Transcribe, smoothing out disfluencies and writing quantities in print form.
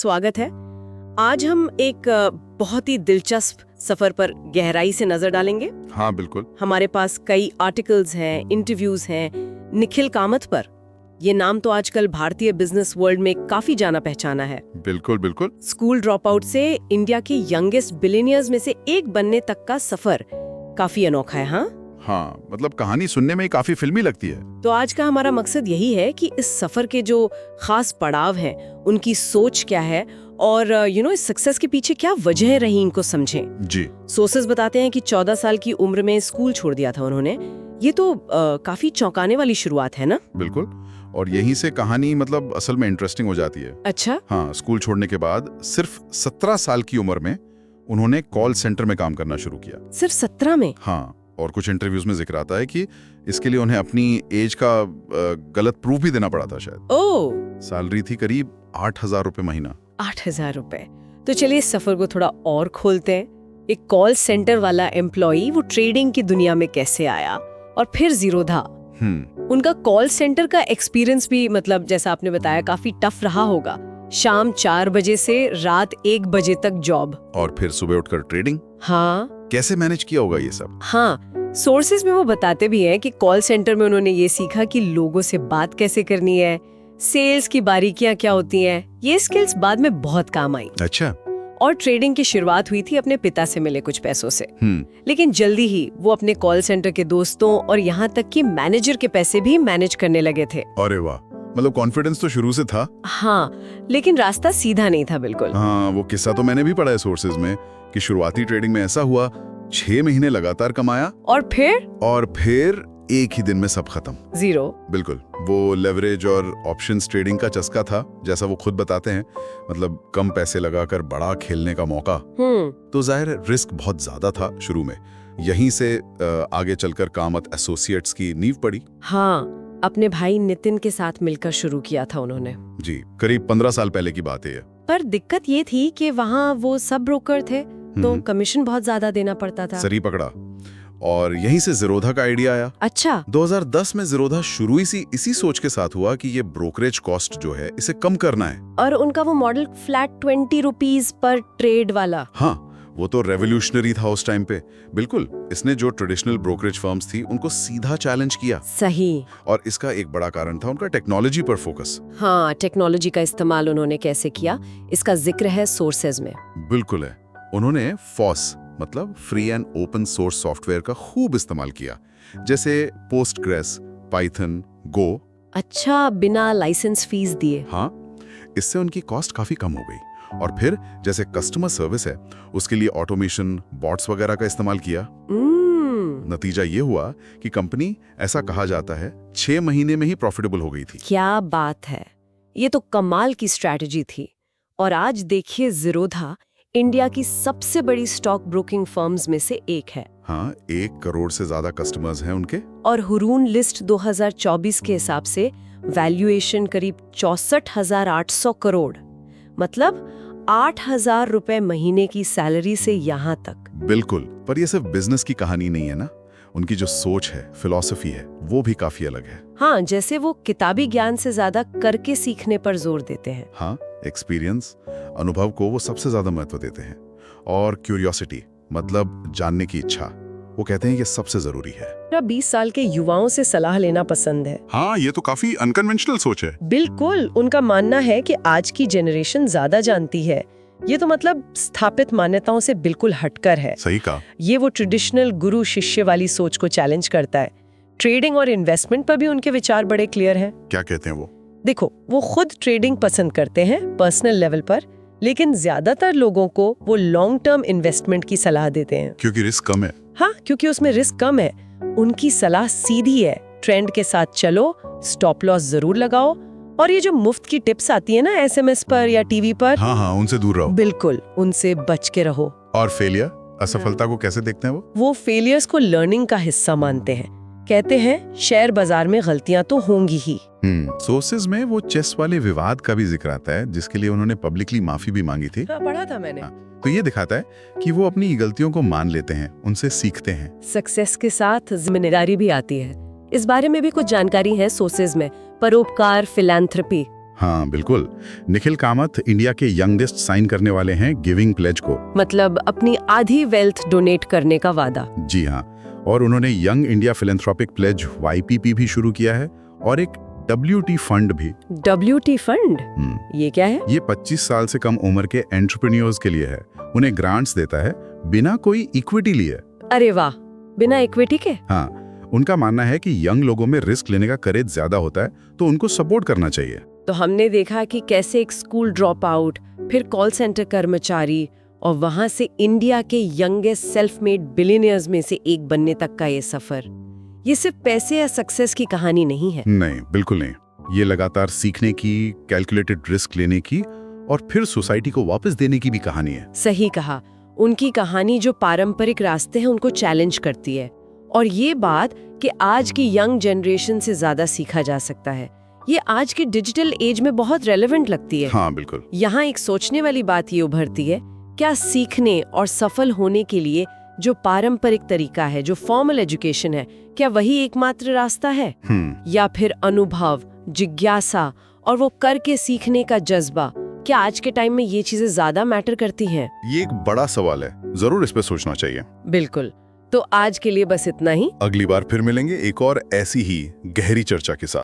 स्वागत है। आज हम एक बहुत ही दिलचस्प सफर पर गहराई से नजर डालेंगे। हाँ बिल्कुल। हमारे पास कई आर्टिकल्स हैं, इंटरव्यूज हैं। निखिल कामत पर ये नाम तो आजकल भारतीय बिजनेस वर्ल्ड में काफी जाना पहचाना है। बिल्कुल बिल्कुल। स्कूल ड्रॉप आउट से इंडिया के यंगेस्ट बिलियनियर्स में से एक बनने तक का सफर काफी अनोखा है। हाँ मतलब कहानी सुनने में ही काफी फिल्मी लगती है। तो आज का हमारा मकसद यही है कि इस सफर के जो खास पड़ाव हैं, उनकी सोच क्या है और इस सक्सेस के पीछे क्या वजह रही, इनको समझें। जी। सोर्सेज बताते हैं कि 14 साल की उम्र में स्कूल छोड़ दिया था उन्होंने। ये तो काफी चौंकाने वाली शुरुआत है ना? बिल्कुल। और यहीं से कहानी मतलब असल में इंटरेस्टिंग हो जाती है। अच्छा। हाँ, स्कूल छोड़ने के बाद सिर्फ 17 साल की उम्र में उन्होंने कॉल सेंटर में काम करना शुरू किया। सिर्फ 17 में? हाँ, और कुछ इंटरव्यूज में जिक्र आता है कि इसके लिए उन्हें अपनी एज का गलत प्रूफ भी देना पड़ा था शायद। ओह। सैलरी थी करीब 8,000 रुपए महीना। 8,000 रुपए। तो चलिए इस सफर को थोड़ा और खोलते हैं। एक कॉल सेंटर वाला एम्प्लॉई वो ट्रेडिंग की दुनिया में कैसे आया और फिर जीरोधा। उनका कॉल सेंटर का एक्सपीरियंस भी मतलब जैसा आपने बताया काफी टफ रहा होगा। शाम 4 बजे से रात 1 बजे तक जॉब और फिर सुबह उठकर ट्रेडिंग। हाँ, कैसे मैनेज किया होगा ये सब? हाँ, सोर्सेज में वो बताते भी हैं कि कॉल सेंटर में उन्होंने ये सीखा कि लोगों से बात कैसे करनी है, सेल्स की बारीकियां क्या होती हैं। ये स्किल्स बाद में बहुत काम आई। अच्छा। और ट्रेडिंग की शुरुआत हुई थी अपने पिता से मिले कुछ पैसों से। लेकिन जल्दी ही वो अपने कॉल सेंटर के दोस्तों और यहाँ तक कि मैनेजर के पैसे भी मैनेज करने लगे थे। अरे वाह, मतलब कॉन्फिडेंस तो शुरू से था। हाँ, लेकिन रास्ता सीधा नहीं था बिल्कुल। हाँ, वो किस्सा तो मैंने भी पढ़ा है सोर्सेज में कि शुरुआती ट्रेडिंग में ऐसा हुआ, 6 महीने लगातार कमाया और फिर एक ही दिन में सब खत्म, जीरो। बिल्कुल। वो लेवरेज और ऑप्शंस ट्रेडिंग का चस्का था, जैसा वो खुद बताते हैं। मतलब कम पैसे लगाकर बड़ा खेलने का मौका। तो जाहिर है रिस्क बहुत ज्यादा था शुरू में। यहीं से आगे चलकर कामत एसोसिएट्स की नींव पड़ी। हाँ, अपने भाई नितिन के साथ मिलकर शुरू किया था उन्होंने। जी, करीब 15 साल पहले की बात है ये। पर दिक्कत ये थी कि वहाँ वो सब ब्रोकर थे, तो कमीशन बहुत ज्यादा देना पड़ता था। सही पकड़ा। और यहीं से जीरोधा का आइडिया आया। अच्छा। 2010 में जीरोधा शुरू इसी सोच के साथ हुआ कि ये ब्रोकरेज कॉस्ट जो है इसे कम करना है। और उनका वो model flat 20 rupees per trade वाला। हाँ, वो तो रेवोल्यूशनरी था उस टाइम पे। बिल्कुल, इसने जो ट्रेडिशनल ब्रोकरेज फर्म्स थी उनको सीधा चैलेंज किया। सही। और इसका एक बड़ा कारण था उनका टेक्नोलॉजी पर फोकस। हाँ, टेक्नोलॉजी का इस्तेमाल उन्होंने कैसे किया, इसका जिक्र है सोर्सेज में। बिल्कुल है। उन्होंने फॉस मतलब free and open source software का खूब इस्तेमाल किया, जैसे पोस्टग्रेस, पाइथन, गो। अच्छा, बिना लाइसेंस फीस दिए? हाँ, इससे उनकी कॉस्ट काफी कम हो गई। और फिर जैसे कस्टमर सर्विस है, उसके लिए ऑटोमेशन, बॉट्स वगैरह का इस्तेमाल किया। नतीजा ये हुआ कि कंपनी, ऐसा कहा जाता है, 6 महीने में ही प्रॉफिटेबल हो गई थी। क्या बात है, ये तो कमाल की स्ट्रैटेजी थी। और आज देखिए, जीरोधा इंडिया की सबसे बड़ी स्टॉक ब्रोकिंग फर्म्स में से एक है। हाँ, 1 करोड़ से ज्यादा कस्टमर्स हैं उनके। और हुरून लिस्ट 2024 के हिसाब से वैल्यूएशन करीब 64,800 करोड़, मतलब 8,000 रुपए महीने की सैलरी से यहाँ तक। बिल्कुल। पर ये सिर्फ बिजनेस की कहानी नहीं है ना, उनकी जो सोच है, फिलॉसफी है, वो भी काफी अलग है। हाँ, जैसे वो किताबी ज्ञान से ज्यादा करके सीखने पर जोर देते हैं। हाँ, एक्सपीरियंस, अनुभव को वो सबसे ज्यादा महत्व देते हैं। और क्यूरियोसिटी मतलब जानने की इच्छा, वो कहते हैं ये सबसे जरूरी है। 20 साल के युवाओं से सलाह लेना पसंद है। हाँ, ये तो काफी अनकन्वेंशनल सोच है। बिल्कुल, उनका मानना है कि आज की जनरेशन ज्यादा जानती है। ये तो मतलब स्थापित मान्यताओं से बिल्कुल हटकर है। सही कहा। ये वो ट्रेडिशनल गुरु शिष्य वाली सोच को चैलेंज करता है। ट्रेडिंग और इन्वेस्टमेंट पर भी उनके विचार बड़े क्लियर हैं। क्या कहते हैं वो? देखो, वो खुद ट्रेडिंग पसंद करते हैं पर्सनल लेवल पर, लेकिन ज्यादातर लोगों को वो लॉन्ग टर्म इन्वेस्टमेंट की सलाह देते हैं। क्योंकि रिस्क कम है। हाँ, क्योंकि उसमें रिस्क कम है। उनकी सलाह सीधी है, ट्रेंड के साथ चलो, स्टॉप लॉस जरूर लगाओ, और ये जो मुफ्त की टिप्स आती है ना SMS पर या टीवी पर, हाँ, उनसे दूर रहो। बिल्कुल, उनसे बच के रहो। और फेलियर, असफलता को कैसे देखते हैं वो फेलियर्स को लर्निंग का हिस्सा मानते हैं। कहते हैं शेयर बाजार में गलतियां तो होंगी ही। सोर्सेज में वो चेस वाले विवाद का भी जिक्र आता है, जिसके लिए उन्होंने पब्लिकली माफी भी मांगी थी। हाँ, पढ़ा था मैंने। तो ये दिखाता है कि वो अपनी गलतियों को मान लेते हैं, उनसे सीखते हैं। सक्सेस के साथ जिम्मेदारी भी आती है। इस बारे में भी कुछ जानकारी है सोर्सेज में। परोपकार, फिलैंथ्रोपी, हाँ बिल्कुल। निखिल कामत इंडिया के यंगेस्ट साइन करने वाले हैं गिविंग प्लेज को। मतलब अपनी आधी वेल्थ डोनेट करने का वादा। जी हाँ, और उन्होंने young India philanthropic pledge YPP भी शुरू किया है और एक WT फंड भी। WT fund? ये क्या है? ये 25 साल से कम उम्र के एंटरप्रेन्योर्स के लिए है। उन्हें ग्रांट्स देता है बिना कोई इक्विटी लिए। अरे वाह, बिना इक्विटी के? हाँ, उनका मानना है कि यंग लोगों में रिस्क लेने का करेज ज्यादा होता है, तो उनको सपोर्ट करना चाहिए। तो हमने देखा कि कैसे एक स्कूल ड्रॉप आउट, फिर कॉल सेंटर कर्मचारी और वहां से इंडिया के यंगेस्ट सेल्फ मेड बिलियनियर्स में से एक बनने तक का ये सफर, ये सिर्फ पैसे या सक्सेस की कहानी नहीं है। नहीं, बिल्कुल नहीं। ये लगातार सीखने की, कैलकुलेटेड रिस्क लेने की और फिर सोसाइटी को वापस देने की भी कहानी है। सही कहा। उनकी कहानी जो पारंपरिक रास्ते हैं उनको चैलेंज करती है, और ये बात कि आज की यंग जनरेशन से ज्यादा सीखा जा सकता है, ये आज की डिजिटल एज में बहुत रेलेवेंट लगती है। हाँ बिल्कुल। यहाँ एक सोचने वाली बात ये उभरती है, क्या सीखने और सफल होने के लिए जो पारंपरिक तरीका है, जो फॉर्मल एजुकेशन है, क्या वही एकमात्र रास्ता है? या फिर अनुभव, जिज्ञासा और वो करके सीखने का जज्बा, क्या आज के टाइम में ये चीजें ज्यादा मैटर करती हैं? ये एक बड़ा सवाल है, जरूर इस पे सोचना चाहिए। बिल्कुल। तो आज के लिए बस इतना ही। अगली बार फिर मिलेंगे एक और ऐसी ही गहरी चर्चा के साथ।